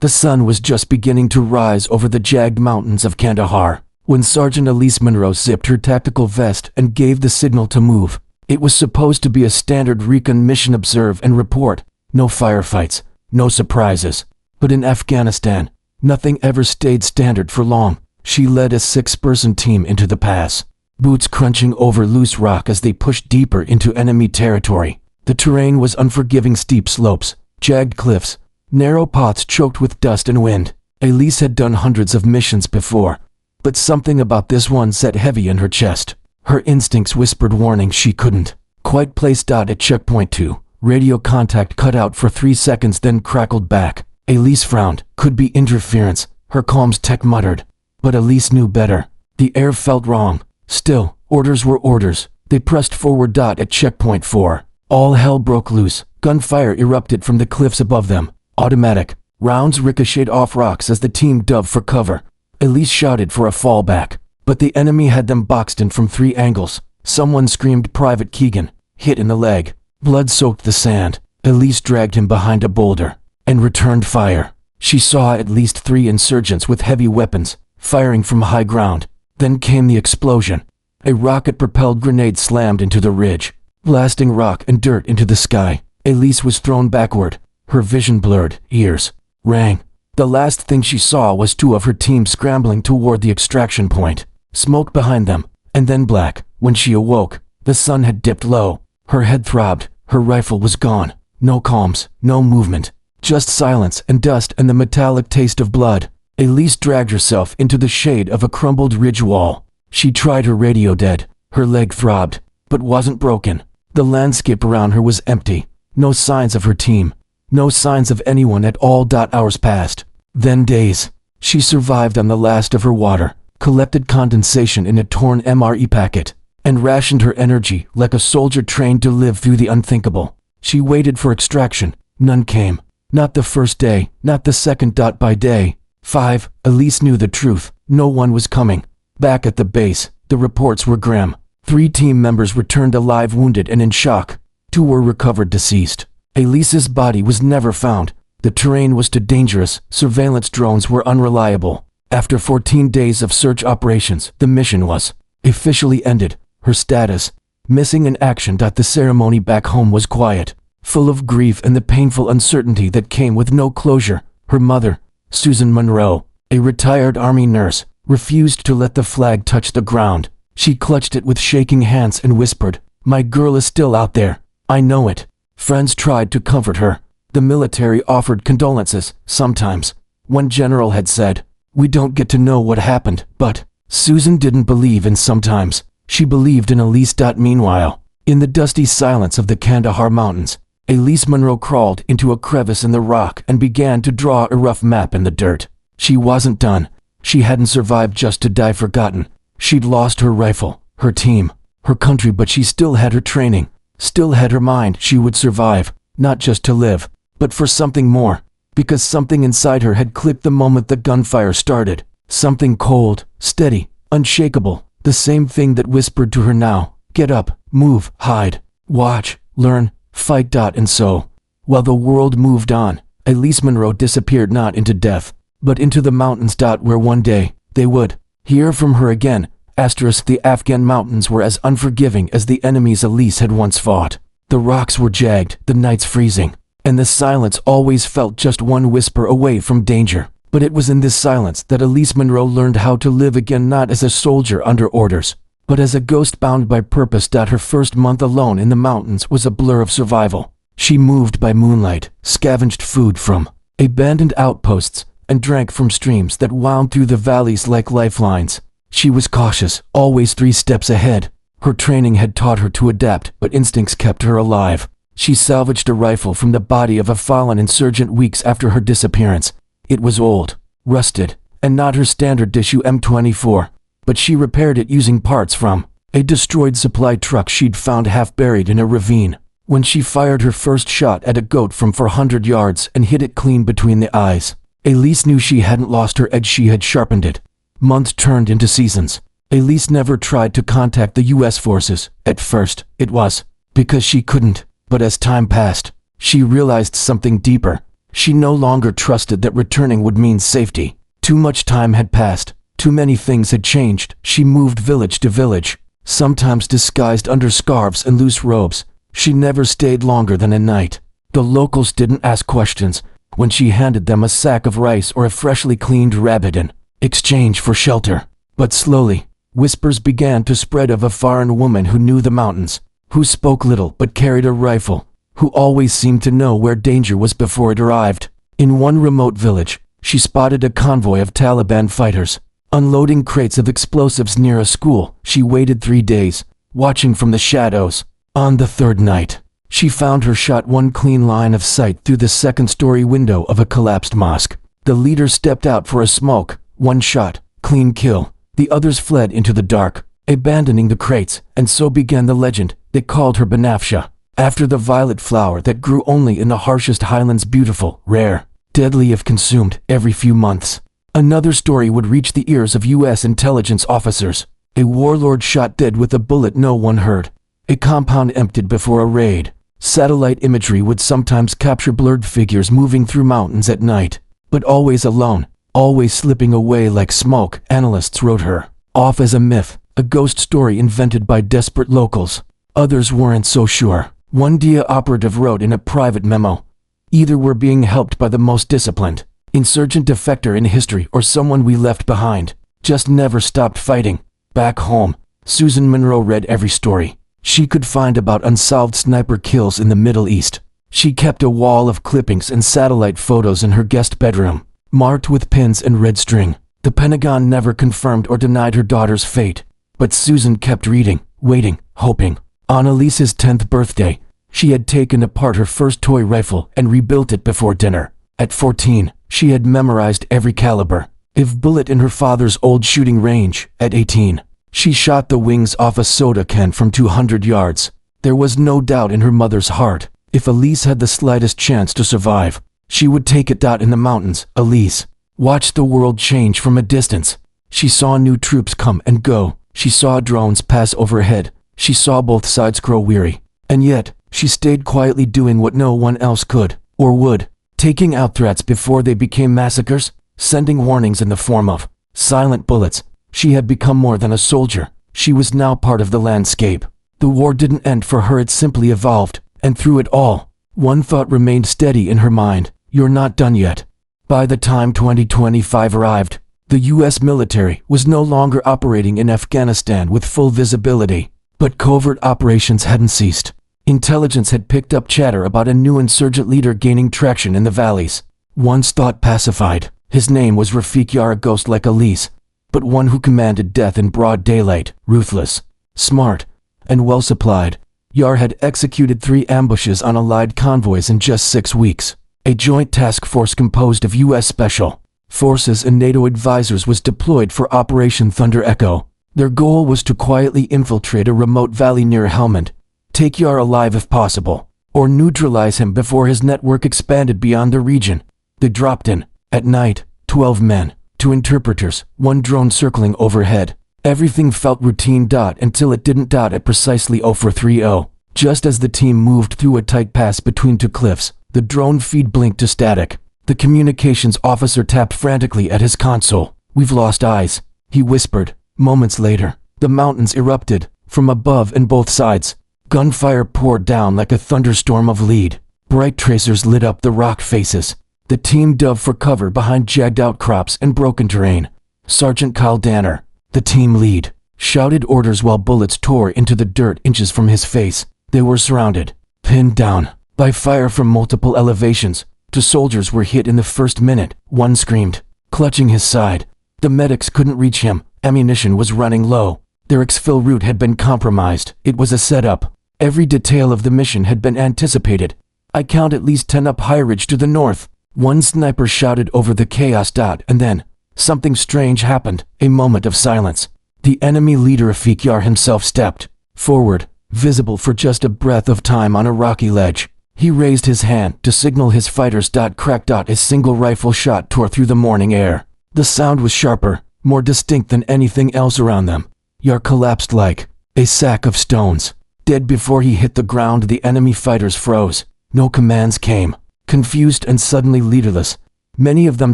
The sun was just beginning to rise over the jagged mountains of Kandahar when Sergeant Elise Monroe zipped her tactical vest and gave the signal to move. It was supposed to be a standard recon mission: observe and report. No firefights, no surprises. But in Afghanistan, nothing ever stayed standard for long. She led a 6-person team into the pass, boots crunching over loose rock as they pushed deeper into enemy territory. The terrain was unforgiving: steep slopes, jagged cliffs, narrow paths choked with dust and wind. Elise had done hundreds of missions before, but something about this one sat heavy in her chest. Her instincts whispered warning she couldn't quite place. At checkpoint 2, radio contact cut out for 3 seconds, then crackled back. Elise frowned. Could be interference, her comms tech muttered. But Elise knew better. The air felt wrong. Still, orders were orders. They pressed forward. At checkpoint 4, all hell broke loose. Gunfire erupted from the cliffs above them. Automatic rounds ricocheted off rocks as the team dove for cover. Elise shouted for a fallback, but the enemy had them boxed in from 3 angles. Someone screamed. Private Keegan, hit in the leg. Blood soaked the sand. Elise dragged him behind a boulder and returned fire. She saw at least 3 insurgents with heavy weapons firing from high ground. Then came the explosion. A rocket-propelled grenade slammed into the ridge, blasting rock and dirt into the sky. Elise was thrown backward. Her vision blurred. Ears rang. The last thing she saw was 2 of her team scrambling toward the extraction point. Smoke behind them, and then black. When she awoke, the sun had dipped low. Her head throbbed. Her rifle was gone. No comms, no movement. Just silence and dust and the metallic taste of blood. Elise dragged herself into the shade of a crumbled ridge wall. She tried her radio dead. Her leg throbbed, but wasn't broken. The landscape around her was empty. No signs of her team. No signs of anyone at all. Hours passed. Then days. She survived on the last of her water, collected condensation in a torn MRE packet, and rationed her energy like a soldier trained to live through the unthinkable. She waited for extraction. None came. Not the first day, not the second. By day 5, Elise knew the truth. No one was coming. Back at the base, the reports were grim. 3 team members returned alive, wounded and in shock. 2 were recovered deceased. Elise's body was never found. The terrain was too dangerous. Surveillance drones were unreliable. After 14 days of search operations, the mission was officially ended. Her status: missing in action. The ceremony back home was quiet, full of grief and the painful uncertainty that came with no closure. Her mother, Susan Monroe, a retired Army nurse, refused to let the flag touch the ground. She clutched it with shaking hands and whispered, "My girl is still out there. I know it." Friends tried to comfort her. The military offered condolences, sometimes. One general had said, "We don't get to know what happened," but Susan didn't believe in sometimes. She believed in Elise. Meanwhile, in the dusty silence of the Kandahar mountains, Elise Monroe crawled into a crevice in the rock and began to draw a rough map in the dirt. She wasn't done. She hadn't survived just to die forgotten. She'd lost her rifle, her team, her country, but she still had her training, still had her mind. She would survive, not just to live, but for something more, because something inside her had clicked the moment the gunfire started. Something cold, steady, unshakable, the same thing that whispered to her now, "Get up, move, hide, watch, learn, fight." And so, while the world moved on, Elise Monroe disappeared not into death, but into the mountains. Where one day, they would hear from her again. The Afghan mountains were as unforgiving as the enemies Elise had once fought. The rocks were jagged, the nights freezing, and the silence always felt just one whisper away from danger. But it was in this silence that Elise Monroe learned how to live again, not as a soldier under orders, but as a ghost bound by purpose. Her first month alone in the mountains was a blur of survival. She moved by moonlight, scavenged food from abandoned outposts, and drank from streams that wound through the valleys like lifelines. She was cautious, always 3 steps ahead. Her training had taught her to adapt, but instincts kept her alive. She salvaged a rifle from the body of a fallen insurgent weeks after her disappearance. It was old, rusted, and not her standard issue M24, but she repaired it using parts from a destroyed supply truck she'd found half buried in a ravine. When she fired her first shot at a goat from 400 yards and hit it clean between the eyes, Elise knew she hadn't lost her edge, she had sharpened it. Months turned into seasons. Elise never tried to contact the U.S. forces. At first, it was because she couldn't. But as time passed, she realized something deeper. She no longer trusted that returning would mean safety. Too much time had passed. Too many things had changed. She moved village to village, sometimes disguised under scarves and loose robes. She never stayed longer than a night. The locals didn't ask questions when she handed them a sack of rice or a freshly cleaned rabbit in exchange for shelter. But slowly, whispers began to spread of a foreign woman who knew the mountains, who spoke little but carried a rifle, who always seemed to know where danger was before it arrived. In one remote village, she spotted a convoy of Taliban fighters, unloading crates of explosives near a school. She waited 3 days, watching from the shadows. On the third night, she found her shot one clean line of sight through the second-story window of a collapsed mosque. The leader stepped out for a smoke. One shot, clean kill. The others fled into the dark, abandoning the crates, and so began the legend. They called her Banafsha, after the violet flower that grew only in the harshest highlands, beautiful, rare, deadly if consumed every few months. Another story would reach the ears of U.S. intelligence officers. A warlord shot dead with a bullet no one heard. A compound emptied before a raid. Satellite imagery would sometimes capture blurred figures moving through mountains at night, but always alone, always slipping away like smoke. Analysts wrote her off as a myth, a ghost story invented by desperate locals. Others weren't so sure. One DIA operative wrote in a private memo, "Either we're being helped by the most disciplined insurgent defector in history or someone we left behind. Just never stopped fighting." Back home, Susan Monroe read every story she could find about unsolved sniper kills in the Middle East. She kept a wall of clippings and satellite photos in her guest bedroom, marked with pins and red string. The Pentagon never confirmed or denied her daughter's fate, but Susan kept reading, waiting, hoping. On Elise's 10th birthday, she had taken apart her first toy rifle and rebuilt it before dinner. At 14, she had memorized every caliber of bullet in her father's old shooting range. At 18, she shot the wings off a soda can from 200 yards. There was no doubt in her mother's heart. If Elise had the slightest chance to survive, she would take it out in the mountains. Elise watched the world change from a distance. She saw new troops come and go. She saw drones pass overhead. She saw both sides grow weary. And yet, she stayed quietly doing what no one else could, or would, taking out threats before they became massacres, sending warnings in the form of silent bullets. She had become more than a soldier. She was now part of the landscape. The war didn't end for her, it simply evolved, and through it all, one thought remained steady in her mind: you're not done yet. By the time 2025 arrived, the U.S. military was no longer operating in Afghanistan with full visibility, but covert operations hadn't ceased. Intelligence had picked up chatter about a new insurgent leader gaining traction in the valleys. Once thought pacified, his name was Rafik Yar, a ghost like Elise, but one who commanded death in broad daylight. Ruthless, smart, and well-supplied, Yar had executed 3 ambushes on Allied convoys in just 6 weeks. A joint task force composed of U.S. Special Forces and NATO advisors was deployed for Operation Thunder Echo. Their goal was to quietly infiltrate a remote valley near Helmand, take Yar alive if possible, or neutralize him before his network expanded beyond the region. They dropped in, at night, 12 men, 2 interpreters, 1 drone circling overhead. Everything felt routine until it didn't at precisely 0430. Just as the team moved through a tight pass between 2 cliffs, the drone feed blinked to static. The communications officer tapped frantically at his console. "We've lost eyes," he whispered. Moments later, the mountains erupted, from above and both sides. Gunfire poured down like a thunderstorm of lead. Bright tracers lit up the rock faces. The team dove for cover behind jagged outcrops and broken terrain. Sergeant Kyle Danner, the team lead, shouted orders while bullets tore into the dirt inches from his face. They were surrounded, pinned down, by fire from multiple elevations. 2 soldiers were hit in the first minute. One screamed, clutching his side. The medics couldn't reach him. Ammunition was running low. Their exfil route had been compromised. It was a setup. Every detail of the mission had been anticipated. "I count at least 10 up High Ridge to the north," one sniper shouted over the chaos. And then, something strange happened. A moment of silence. The enemy leader Rafik Yar himself stepped forward, visible for just a breath of time on a rocky ledge. He raised his hand to signal his fighters. Crack. A single rifle shot tore through the morning air. The sound was sharper, more distinct than anything else around them. Yar collapsed like a sack of stones. Dead before he hit the ground. The enemy fighters froze. No commands came. confused and suddenly leaderless. Many of them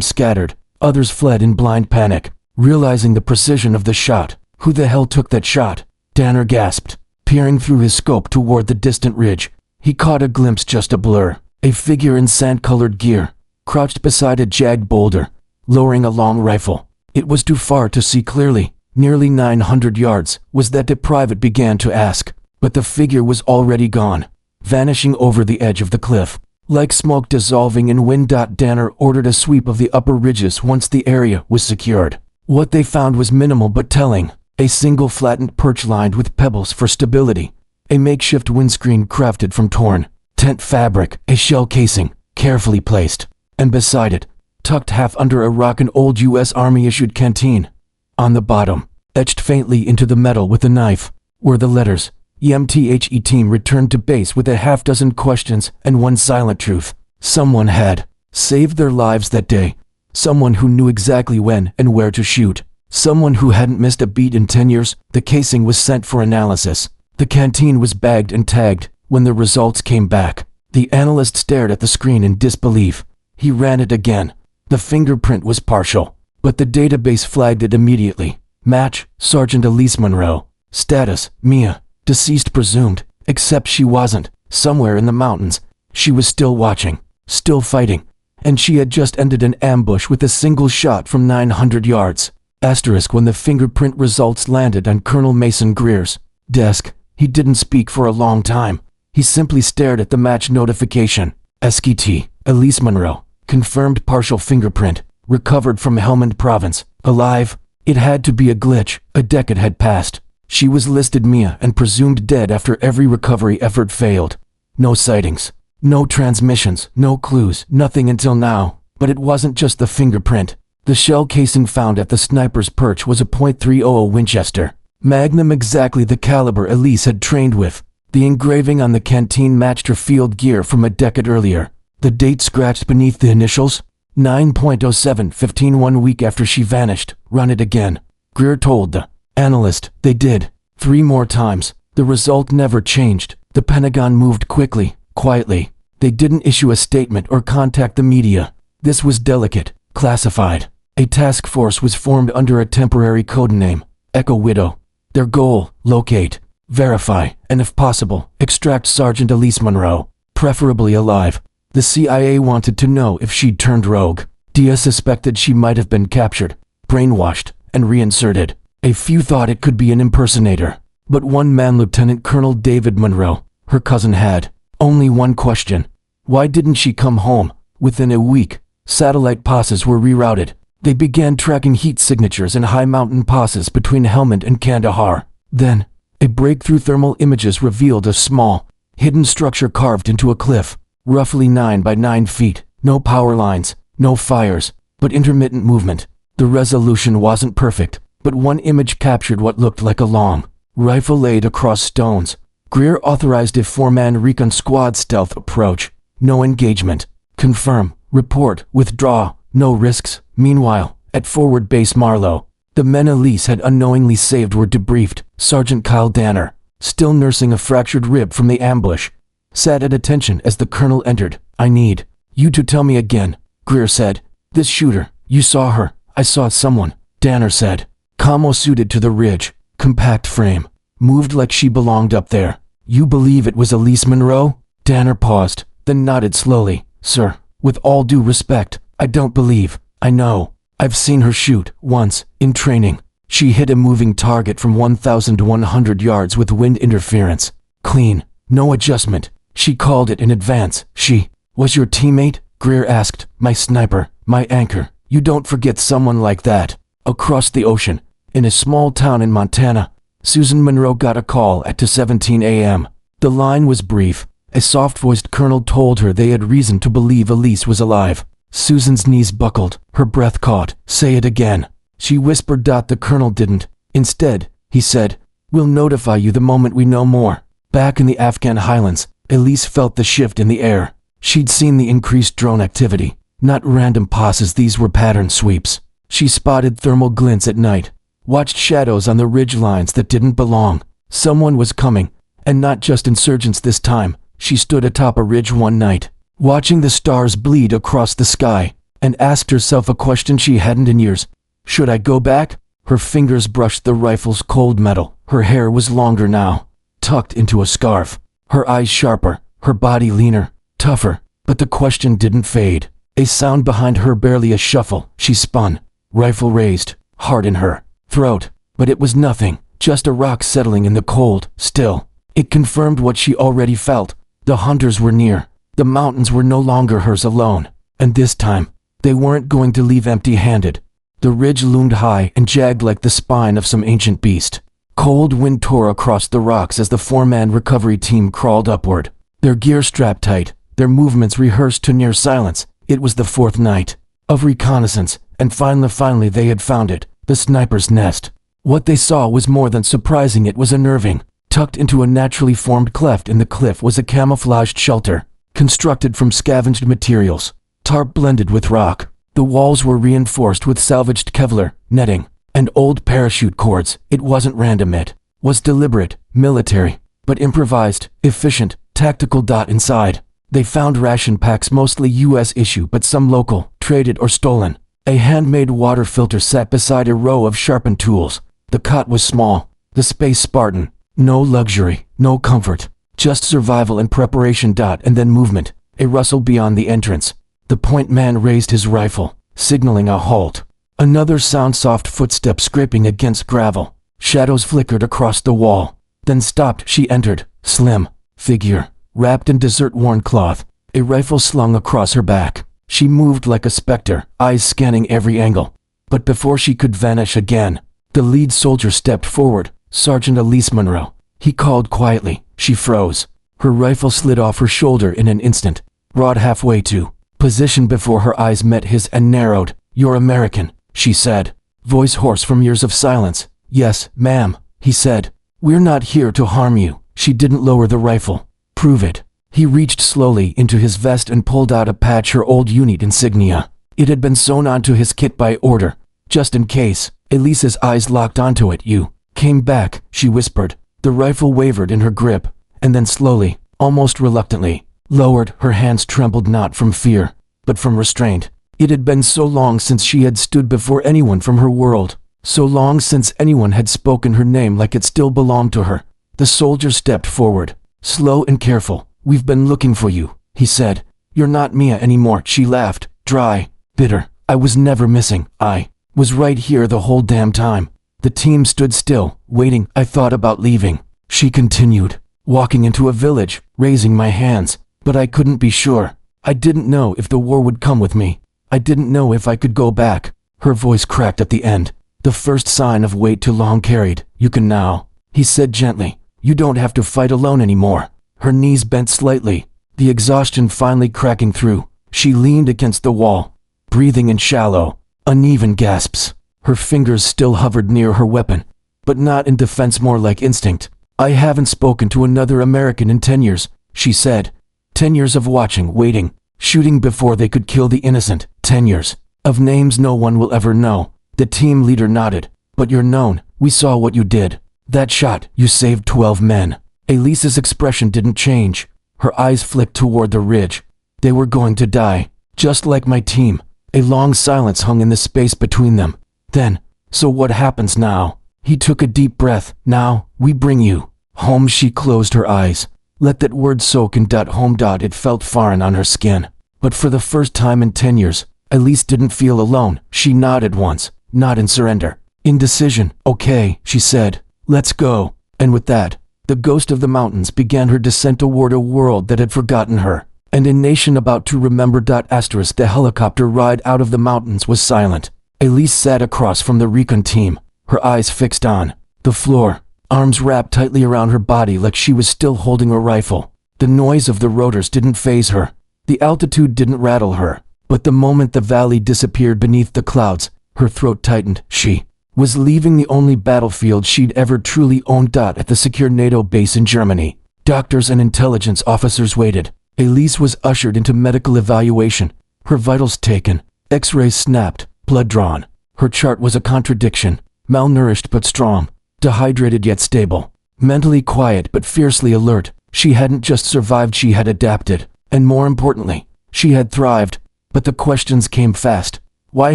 scattered, others fled in blind panic, realizing the precision of the shot. Who the hell took that shot? Danner gasped, peering through his scope toward the distant ridge. He caught a glimpse, just a blur, a figure in sand-colored gear, crouched beside a jagged boulder, lowering a long rifle. It was too far to see clearly. Nearly 900 yards was that the private began to ask, but the figure was already gone, vanishing over the edge of the cliff, like smoke dissolving in wind. Danner ordered a sweep of the upper ridges once the area was secured. What they found was minimal but telling. A single flattened perch lined with pebbles for stability, a makeshift windscreen crafted from torn tent fabric, a shell casing, carefully placed, and beside it, tucked half under a rock, an old U.S. Army-issued canteen. On the bottom, etched faintly into the metal with a knife, were the letters, EMTHE team returned to base with a half-dozen questions and one silent truth. Someone had saved their lives that day. Someone who knew exactly when and where to shoot. Someone who hadn't missed a beat in 10 years. The casing was sent for analysis. The canteen was bagged and tagged. When the results came back, the analyst stared at the screen in disbelief. He ran it again. The fingerprint was partial, but the database flagged it immediately. Match, Sergeant Elise Monroe. Status, Mia. Deceased presumed, except she wasn't. Somewhere in the mountains, she was still watching, still fighting, and she had just ended an ambush with a single shot from 900 yards. Asterisk. When the fingerprint results landed on Colonel Mason Greer's desk, he didn't speak for a long time. He simply stared at the match notification. SKT, Elise Monroe, confirmed partial fingerprint, recovered from Helmand Province, alive. It had to be a glitch. A decade had passed. She was listed Mia and presumed dead after every recovery effort failed. No sightings, no transmissions, no clues, nothing until now. But it wasn't just the fingerprint. The shell casing found at the sniper's perch was a .300 Winchester Magnum, exactly the caliber Elise had trained with. The engraving on the canteen matched her field gear from a decade earlier. The date scratched beneath the initials, 9.07/15, 1 week after she vanished. Run it again, Greer told the analyst. They did. 3 more times. The result never changed. The Pentagon moved quickly, quietly. They didn't issue a statement or contact the media. This was delicate, classified. A task force was formed under a temporary codename, Echo Widow. Their goal, locate, verify, and if possible, extract Sergeant Elise Monroe, preferably alive. The CIA wanted to know if she'd turned rogue. Dia suspected she might have been captured, brainwashed, and reinserted. A few thought it could be an impersonator. But one man, Lieutenant Colonel David Monroe, her cousin, had only one question. Why didn't she come home? Within a week, satellite passes were rerouted. They began tracking heat signatures and high mountain passes between Helmand and Kandahar. Then, a breakthrough thermal images revealed a small, hidden structure carved into a cliff, roughly 9 by 9 feet. No power lines, no fires, but intermittent movement. The resolution wasn't perfect, but one image captured what looked like a long rifle laid across stones. Greer authorized a 4-man recon squad stealth approach. No engagement. Confirm. Report. Withdraw. No risks. Meanwhile, at Forward Base Marlow, the men Elise had unknowingly saved were debriefed. Sergeant Kyle Danner, still nursing a fractured rib from the ambush, sat at attention as the colonel entered. I need you to tell me again, Greer said. This shooter, you saw her. I saw someone, Danner said. Camo suited to the ridge, compact frame, moved like she belonged up there. You believe it was Elise Monroe? Danner paused, then nodded slowly. Sir, with all due respect, I don't believe. I know. I've seen her shoot, once, in training. She hit a moving target from 1,100 yards with wind interference. Clean. No adjustment. She called it in advance. She was your teammate? Greer asked. My sniper, my anchor. You don't forget someone like that. Across the ocean, in a small town in Montana, Susan Monroe got a call at 2:17 a.m. The line was brief. A soft-voiced colonel told her they had reason to believe Elise was alive. Susan's knees buckled, her breath caught. Say it again. She whispered. The colonel didn't. Instead, he said, we'll notify you the moment we know more. Back in the Afghan highlands, Elise felt the shift in the air. She'd seen the increased drone activity. Not random passes, these were pattern sweeps. She spotted thermal glints at night, watched shadows on the ridge lines that didn't belong. Someone was coming, and not just insurgents this time. She stood atop a ridge one night, watching the stars bleed across the sky, and asked herself a question she hadn't in years. Should I go back? Her fingers brushed the rifle's cold metal. Her hair was longer now, tucked into a scarf. Her eyes sharper, her body leaner, tougher. But the question didn't fade. A sound behind her, barely a shuffle. She spun, rifle raised, heart in her throat. But it was nothing, just a rock settling in the cold, still. It confirmed what she already felt. The hunters were near. The mountains were no longer hers alone. And this time, they weren't going to leave empty-handed. The ridge loomed high and jagged like the spine of some ancient beast. Cold wind tore across the rocks as the four-man recovery team crawled upward. Their gear strapped tight, their movements rehearsed to near silence. It was the fourth night of reconnaissance, and finally they had found it, the sniper's nest. What they saw was more than surprising, it was unnerving. Tucked into a naturally formed cleft in the cliff was a camouflaged shelter, constructed from scavenged materials, tarp blended with rock. The walls were reinforced with salvaged Kevlar, netting, and old parachute cords. It wasn't random, it was deliberate, military, but improvised, efficient, tactical. Inside, they found ration packs, mostly US issue but some local, traded or stolen. A handmade water filter sat beside a row of sharpened tools. The cot was small, the space Spartan. No luxury, no comfort, just survival and preparation. And then movement, a rustle beyond the entrance. The point man raised his rifle, signaling a halt. Another sound, soft footsteps scraping against gravel. Shadows flickered across the wall, then stopped. She entered, slim, figure, wrapped in desert-worn cloth, a rifle slung across her back. She moved like a specter, eyes scanning every angle. But before she could vanish again, the lead soldier stepped forward, Sergeant Elise Monroe. He called quietly. She froze. Her rifle slid off her shoulder in an instant, brought halfway to position before her eyes met his and narrowed. "You're American," she said, voice hoarse from years of silence. "Yes, ma'am," he said. "We're not here to harm you." She didn't lower the rifle. "Prove it." He reached slowly into his vest and pulled out a patch, her old unit insignia. It had been sewn onto his kit by order, just in case. Elise's eyes locked onto it. "You came back," she whispered. The rifle wavered in her grip, and then slowly, almost reluctantly, lowered. Her hands trembled, not from fear, but from restraint. It had been so long since she had stood before anyone from her world, so long since anyone had spoken her name like it still belonged to her. The soldier stepped forward, slow and careful. "We've been looking for you," he said. "You're not Mia anymore." She laughed, dry, bitter. "I was never missing. I was right here the whole damn time." The team stood still, waiting. "I thought about leaving," she continued, "walking into a village, raising my hands. But I couldn't be sure. I didn't know if the war would come with me. I didn't know if I could go back." Her voice cracked at the end, the first sign of weight too long carried. "You can now," he said gently. "You don't have to fight alone anymore." Her knees bent slightly, the exhaustion finally cracking through. She leaned against the wall, breathing in shallow, uneven gasps. Her fingers still hovered near her weapon, but not in defense, more like instinct. "I haven't spoken to another American in 10 years, she said. 10 years of watching, waiting, shooting before they could kill the innocent. 10 years of names no one will ever know." The team leader nodded. "But you're known. We saw what you did. That shot, you saved 12 men. Elise's expression didn't change. Her eyes flicked toward the ridge. "They were going to die, just like my team." A long silence hung in the space between them. Then, "So what happens now?" He took a deep breath. "Now, we bring you home." She closed her eyes. Let that word soak in. Home. It felt foreign on her skin. But for the first time in 10 years, Elise didn't feel alone. She nodded once, not in surrender, in decision. "Okay," she said. "Let's go." And with that, the ghost of the mountains began her descent toward a world that had forgotten her, and a nation about to remember. The helicopter ride out of the mountains was silent. Elise sat across from the recon team, her eyes fixed on the floor, arms wrapped tightly around her body like she was still holding a rifle. The noise of the rotors didn't faze her. The altitude didn't rattle her. But the moment the valley disappeared beneath the clouds, her throat tightened. She was leaving the only battlefield she'd ever truly owned. At the secure NATO base in Germany, doctors and intelligence officers waited. Elise was ushered into medical evaluation, her vitals taken, x-rays snapped, blood drawn. Her chart was a contradiction: malnourished but strong, dehydrated yet stable, mentally quiet but fiercely alert. She hadn't just survived, she had adapted. And more importantly, She had thrived, but the questions came fast. Why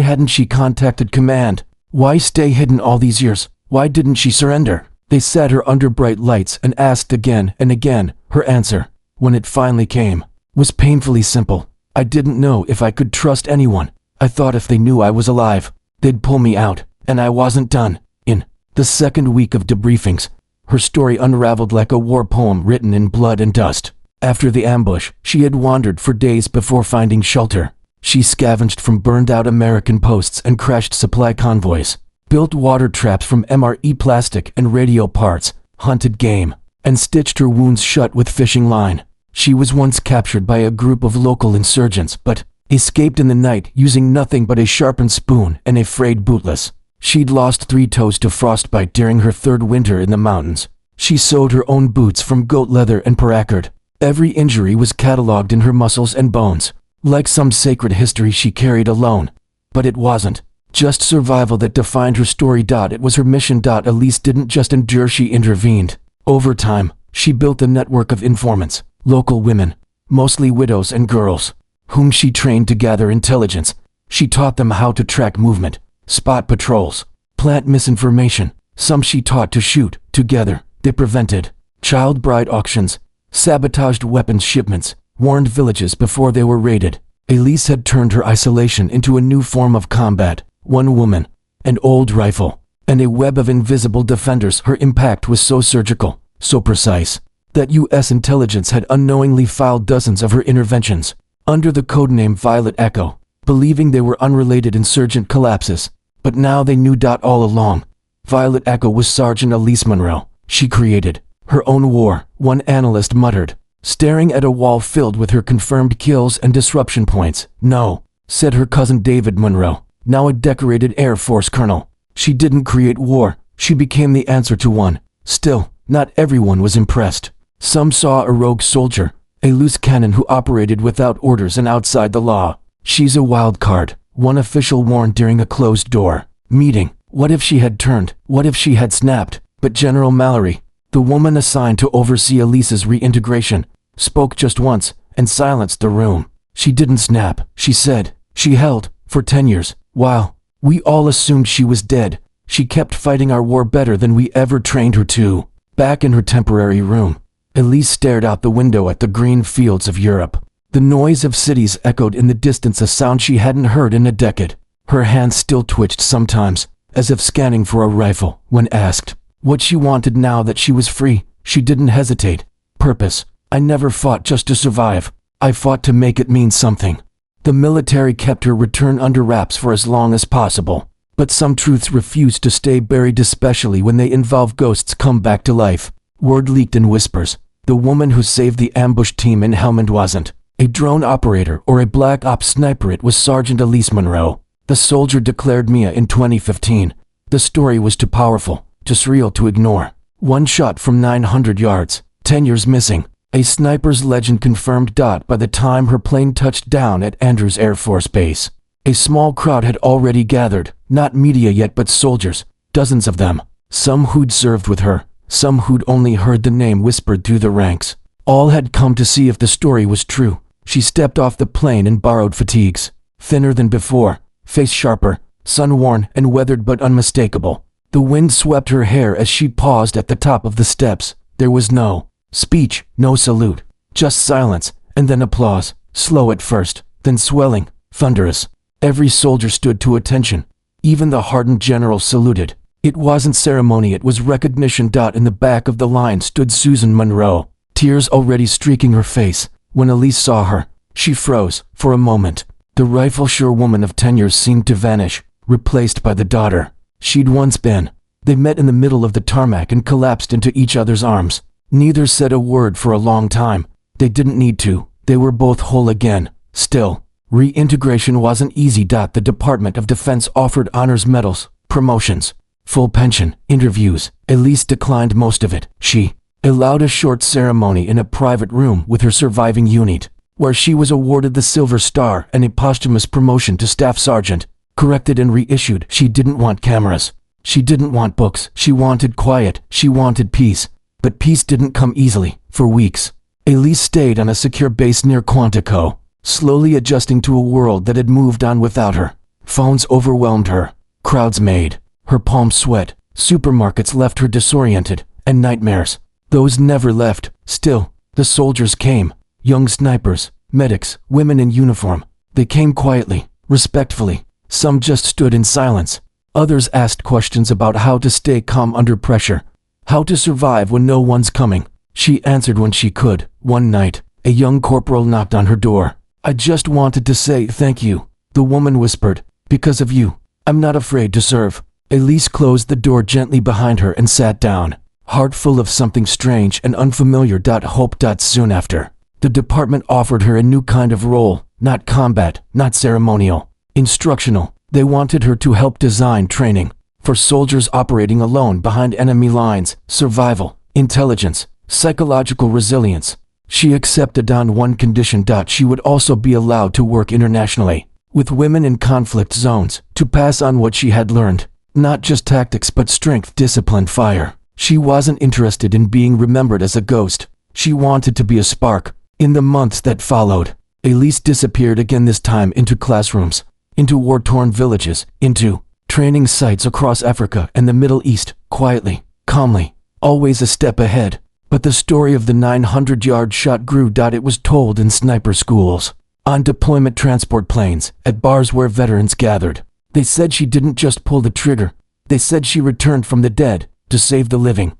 hadn't she contacted command? Why stay hidden all these years? Why didn't she surrender? They sat her under bright lights and asked again and again. Her answer, when it finally came, was painfully simple. I didn't know if I could trust anyone. I thought if they knew I was alive, they'd pull me out, and I wasn't done. In the second week of debriefings, her story unraveled like a war poem written in blood and dust. After the ambush, she had wandered for days before finding shelter. She scavenged from burned-out American posts and crashed supply convoys, built water traps from MRE plastic and radio parts, hunted game, and stitched her wounds shut with fishing line. She was once captured by a group of local insurgents, but escaped in the night using nothing but a sharpened spoon and a frayed bootless. She'd lost 3 toes to frostbite during her 3rd winter in the mountains. She sewed her own boots from goat leather and paracord. Every injury was cataloged in her muscles and bones, like some sacred history she carried alone. But it wasn't just survival that defined her story. It was her mission. Elise didn't just endure, she intervened. Over time, she built a network of informants, local women, mostly widows and girls, whom she trained to gather intelligence. She taught them how to track movement, spot patrols, plant misinformation. Some she taught to shoot. Together, they prevented child bride auctions, sabotaged weapons shipments, warned villages before they were raided. Elise had turned her isolation into a new form of combat. One woman, an old rifle, and a web of invisible defenders. Her impact was so surgical, so precise, that U.S. intelligence had unknowingly filed dozens of her interventions under the codename Violet Echo, believing they were unrelated insurgent collapses. But now they knew. All along, Violet Echo was Sergeant Elise Monroe. She created her own war, one analyst muttered, staring at a wall filled with her confirmed kills and disruption points. No, said her cousin David Monroe, now a decorated Air Force colonel. She didn't create war, she became the answer to one. Still, not everyone was impressed. Some saw a rogue soldier, a loose cannon who operated without orders and outside the law. She's a wild card, one official warned during a closed-door meeting. What if she had turned? What if she had snapped? But General Mallory, the woman assigned to oversee Elise's reintegration, spoke just once and silenced the room. She didn't snap, she said. She held, for 10 years, while we all assumed she was dead. She kept fighting our war better than we ever trained her to. Back in her temporary room, Elise stared out the window at the green fields of Europe. The noise of cities echoed in the distance, a sound she hadn't heard in a decade. Her hands still twitched sometimes, as if scanning for a rifle. When asked what she wanted now that she was free, she didn't hesitate. Purpose. I never fought just to survive. I fought to make it mean something. The military kept her return under wraps for as long as possible. But some truths refused to stay buried, especially when they involve ghosts come back to life. Word leaked in whispers. The woman who saved the ambush team in Helmand wasn't a drone operator or a black ops sniper. It was Sergeant Elise Monroe. The soldier declared Mia in 2015. The story was too powerful, too surreal to ignore. One shot from 900 yards, 10 years missing. A sniper's legend confirmed. By the time her plane touched down at Andrews Air Force Base, a small crowd had already gathered, not media yet but soldiers, dozens of them, some who'd served with her, some who'd only heard the name whispered through the ranks. All had come to see if the story was true. She stepped off the plane in borrowed fatigues, thinner than before, face sharper, sun-worn and weathered but unmistakable. The wind swept her hair as she paused at the top of the steps. There was no speech, no salute, just silence, and then applause, slow at first, then swelling, thunderous. Every soldier stood to attention. Even the hardened general saluted. It wasn't ceremony, it was recognition. In the back of the line stood Susan Monroe, tears already streaking her face. When Elise saw her, she froze. For a moment, the rifle-sure woman of 10 years seemed to vanish, replaced by the daughter she'd once been. They met in the middle of the tarmac and collapsed into each other's arms. Neither said a word for a long time. They didn't need to. They were both whole again. Still, reintegration wasn't easy. The Department of Defense offered honors medals, promotions, full pension, interviews. Elise declined most of it. She allowed a short ceremony in a private room with her surviving unit, where she was awarded the Silver Star and a posthumous promotion to staff sergeant, corrected and reissued. She didn't want cameras. She didn't want books. She wanted quiet. She wanted peace. But peace didn't come easily. For weeks, Elise stayed on a secure base near Quantico, slowly adjusting to a world that had moved on without her. Phones overwhelmed her. Crowds made her palms sweat. Supermarkets left her disoriented, and nightmares. Those never left. Still, the soldiers came. Young snipers, medics, women in uniform. They came quietly, respectfully. Some just stood in silence. Others asked questions about how to stay calm under pressure, how to survive when no one's coming. She answered when she could. One night, a young corporal knocked on her door. "I just wanted to say thank you," the woman whispered. "Because of you, I'm not afraid to serve." Elise closed the door gently behind her and sat down, heart full of something strange and unfamiliar. Hope. Soon after, the department offered her a new kind of role, not combat, not ceremonial, instructional. They wanted her to help design training for soldiers operating alone behind enemy lines, survival, intelligence, psychological resilience. She accepted on one condition. She would also be allowed to work internationally, with women in conflict zones, to pass on what she had learned. Not just tactics but strength, discipline, fire. She wasn't interested in being remembered as a ghost. She wanted to be a spark. In the months that followed, Elise disappeared again, this time into classrooms, into war-torn villages, into training sites across Africa and the Middle East, quietly, calmly, always a step ahead. But the story of the 900-yard shot grew. It was told in sniper schools, on deployment transport planes, at bars where veterans gathered. They said she didn't just pull the trigger. They said she returned from the dead to save the living.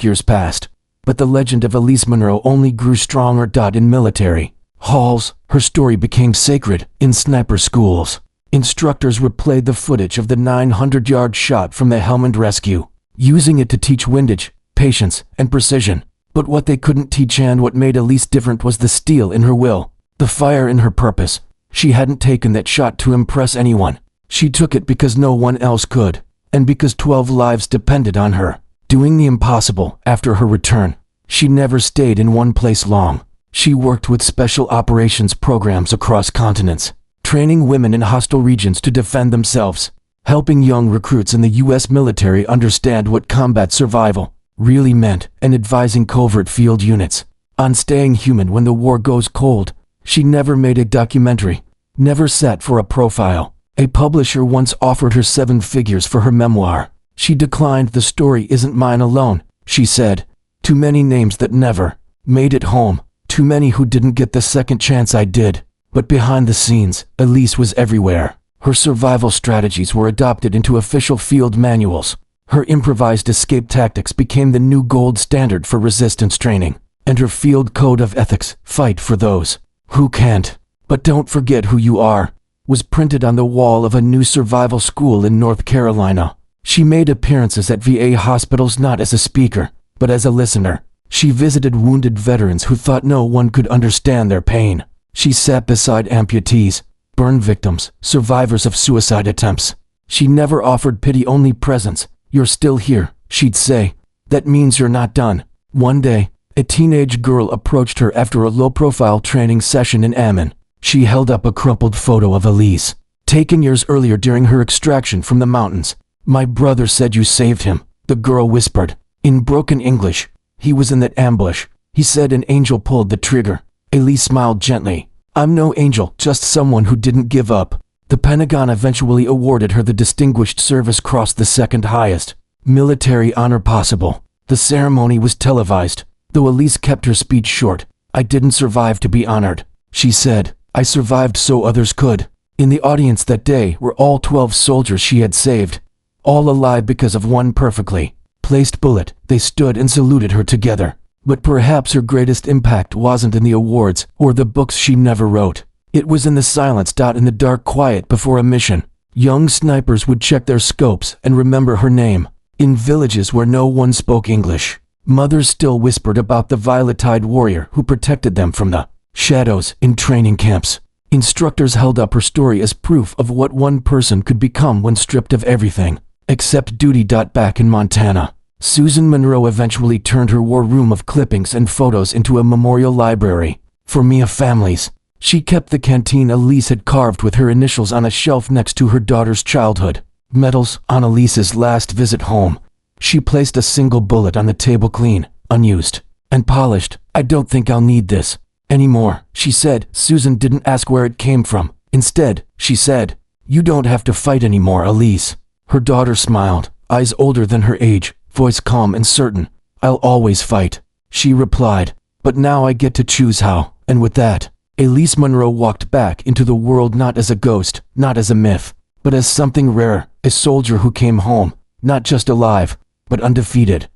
Years passed, but the legend of Elise Monroe only grew stronger. In military halls, her story became sacred. In sniper schools, instructors replayed the footage of the 900-yard shot from the Helmand rescue, using it to teach windage, patience, and precision. But what they couldn't teach, and what made Elise different, was the steel in her will, the fire in her purpose. She hadn't taken that shot to impress anyone. She took it because no one else could, and because 12 lives depended on her, doing the impossible. After her return, she never stayed in one place long. She worked with special operations programs across continents, training women in hostile regions to defend themselves, helping young recruits in the U.S. military understand what combat survival really meant, and advising covert field units on staying human when the war goes cold. She never made a documentary, never sat for a profile. A publisher once offered her 7 figures for her memoir. She declined. "The story isn't mine alone," she said. "Too many names that never made it home. Too many who didn't get the second chance I did." But behind the scenes, Elise was everywhere. Her survival strategies were adopted into official field manuals. Her improvised escape tactics became the new gold standard for resistance training. And her field code of ethics, "Fight for those who can't, but don't forget who you are," was printed on the wall of a new survival school in North Carolina. She made appearances at VA hospitals not as a speaker, but as a listener. She visited wounded veterans who thought no one could understand their pain. She sat beside amputees, burn victims, survivors of suicide attempts. She never offered pity, only presence. "You're still here," she'd say. "That means you're not done." One day, a teenage girl approached her after a low-profile training session in Ammon. She held up a crumpled photo of Elise, taken years earlier during her extraction from the mountains. "My brother said you saved him," the girl whispered, in broken English. "He was in that ambush. He said an angel pulled the trigger." Elise smiled gently. "I'm no angel, just someone who didn't give up." The Pentagon eventually awarded her the Distinguished Service Cross, the second highest military honor possible. The ceremony was televised, though Elise kept her speech short. "I didn't survive to be honored," she said. "I survived so others could." In the audience that day were all 12 soldiers she had saved, all alive because of one perfectly placed bullet. They stood and saluted her together. But perhaps her greatest impact wasn't in the awards or the books she never wrote. It was in the silence. In the dark quiet before a mission, young snipers would check their scopes and remember her name. In villages where no one spoke English, mothers still whispered about the violet-eyed warrior who protected them from the shadows. In training camps, instructors held up her story as proof of what one person could become when stripped of everything except duty. Back in Montana, Susan Monroe eventually turned her war room of clippings and photos into a memorial library for Mia families. She kept the canteen Elise had carved with her initials on a shelf next to her daughter's childhood medals. On Elise's last visit home, she placed a single bullet on the table, clean, unused, and polished. "I don't think I'll need this," Anymore, she said. Susan didn't ask where it came from. Instead, she said, "You don't have to fight anymore, Elise." Her daughter smiled, eyes older than her age, voice calm and certain. "I'll always fight," she replied. "But now I get to choose how." And with that, Elise Monroe walked back into the world not as a ghost, not as a myth, but as something rare, a soldier who came home, not just alive, but undefeated.